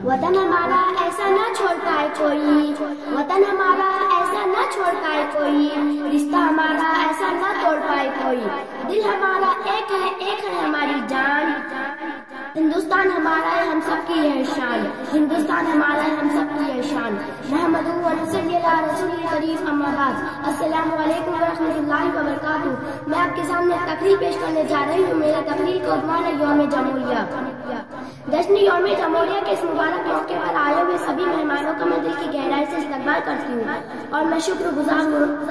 वतन हमारा ऐसा न छोड़ पाए कोई, वतन हमारा ऐसा न छोड़ पाए कोई, रिश्ता हमारा ऐसा न तोड़ पाए कोई। दिल हमारा एक है हमारी जान, हिंदुस्तान हमारा है हम सब की है शान, हिंदुस्तान हमारा है हम सब की है शान। रहमतु व नसली अला रसूलिल करीम, अम्मा बाद। अस्सलामु अलैकुम व रहमतुल्लाहि व बरकातुहू। मैं आपके सामने तकरीर पेश करने जा रही हूँ। मेरे तकरीर का उन्वान है यौम जमहूरिया। जश्न यौम जमहूरिया के इस मुबारक मौके पर आए हुए सभी मेहमानों का मैं दिल की गहराई से इस्तकबाल करती हूँ और मैं शुक्रगुजार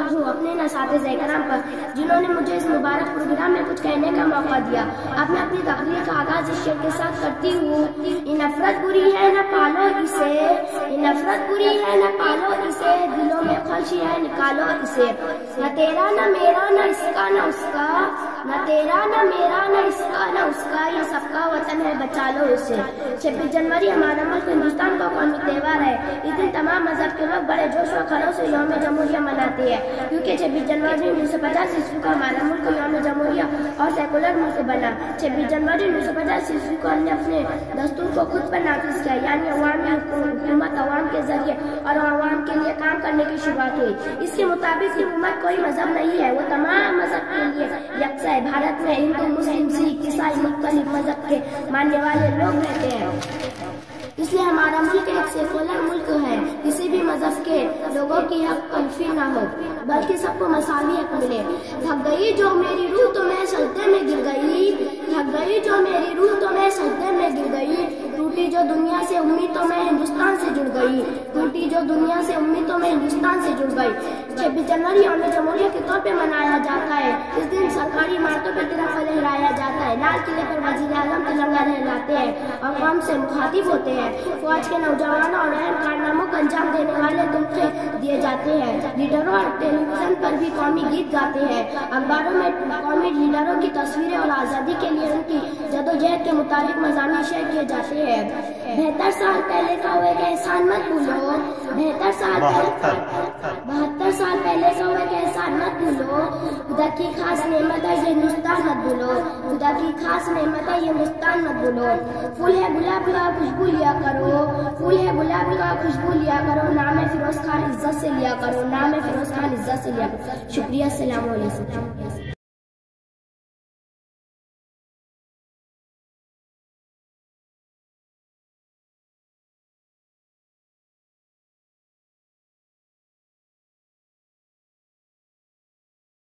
हूँ अपने असातिज़ा इकराम पर, जिन्होंने मुझे इस मुबारक प्रोग्राम में कुछ कहने का मौका दिया। अब मैं अपनी तकरीर का आगाज इस शेर के साथ करती हूँ। ये नफरत बुरी है न पालो इसे, ये नफरत बुरी है न पालो इसे, दिलों में ख्वाहिश है निकालो इसे। न तेरा न मेरा न इसका न उसका, न तेरा न मेरा न इसका न उसका, ये सबका वतन है बचा लो इसे। 26 जनवरी हमारा मुल्क हिंदुस्तान का कौमी त्योहार है। इस दिन तमाम मजहब के लोग बड़े जोश व खरोश से यौम जमहूरिया मनाते हैं, क्योंकि 26 जनवरी 1950 ईस्वी को हमारा मुल्क यौम जमहूरिया और सेकुलर मुल्क बना। 26 जनवरी 1950 ईस्वी को हमने अपने दस्तूर को खुद पर नाफिज किया, यानी अवामी हुकूमत अवाम के जरिए और अवाम के लिए काम करने की शुरुआत हुई। इसके मुताबिक हुकूमत कोई मजहब नहीं है, वो तमाम मजहब के लिए यकसा है। भारत में हिंदू, मुस्लिम, सिख, ईसाई मुख्तलिफ मजहब के मानने वाले लोग रहते हैं, इसलिए हमारा मुल्क एक सेकुलर मुल्क है। किसी भी मजहब के लोगों की हक तलफी न हो, बल्कि सबको मसावी हक मिले। थक गई जो मेरी रूह तो मैं सजदे में गिर गई, थक गई जो मेरी रूह तो मैं सजदे में गिर गई। टूटी जो दुनिया से उम्मीद तो मैं हिंदुस्तान से जुड़ गई, टूटी जो दुनिया से उम्मीद तो मैं हिंदुस्तान से जुड़ गई। 26 जनवरी यौम जमहूरिया के तौर पे मनाया जाता है। इस दिन सरकारी इमारतों पर तिरंगा लहराया जाता है, लाल किले पर वजीर आजम तिरंगा लहराते हैं और कौम से मुखातिब होते हैं। फौज के नौजवानों और अहम कारनामों को अंजाम देने वाले तोहफे दिए जाते हैं। लीडरों और टेलीविजन पर भी कौमी गीत गाते हैं। अखबारों में कौमी लीडरों की तस्वीरें और आज़ादी के लिए उनकी जदोजहद के मुताबिक मज़ामीन शेयर किए जाते हैं। 72 साल पहले का हुआ एक एहसान मत भूलो, 72 साल पहले का हुआ एक एहसान मत भूलो। खुदा की खास नेमत है ये हिंदुस्तान मत भूलो, खुदा की खास नेमत है ये हिंदुस्तान मत भूलो। फूल है गुलाब का खुशबू लिया करो, फूल है गुलाब का खुशबू लिया करो, नाम है फिरोज खान इज्जत से लिया करो, नाम है फिरोज खान इज्जत से लिया करो। शुक्रिया, अस्सलाम वालेकुम।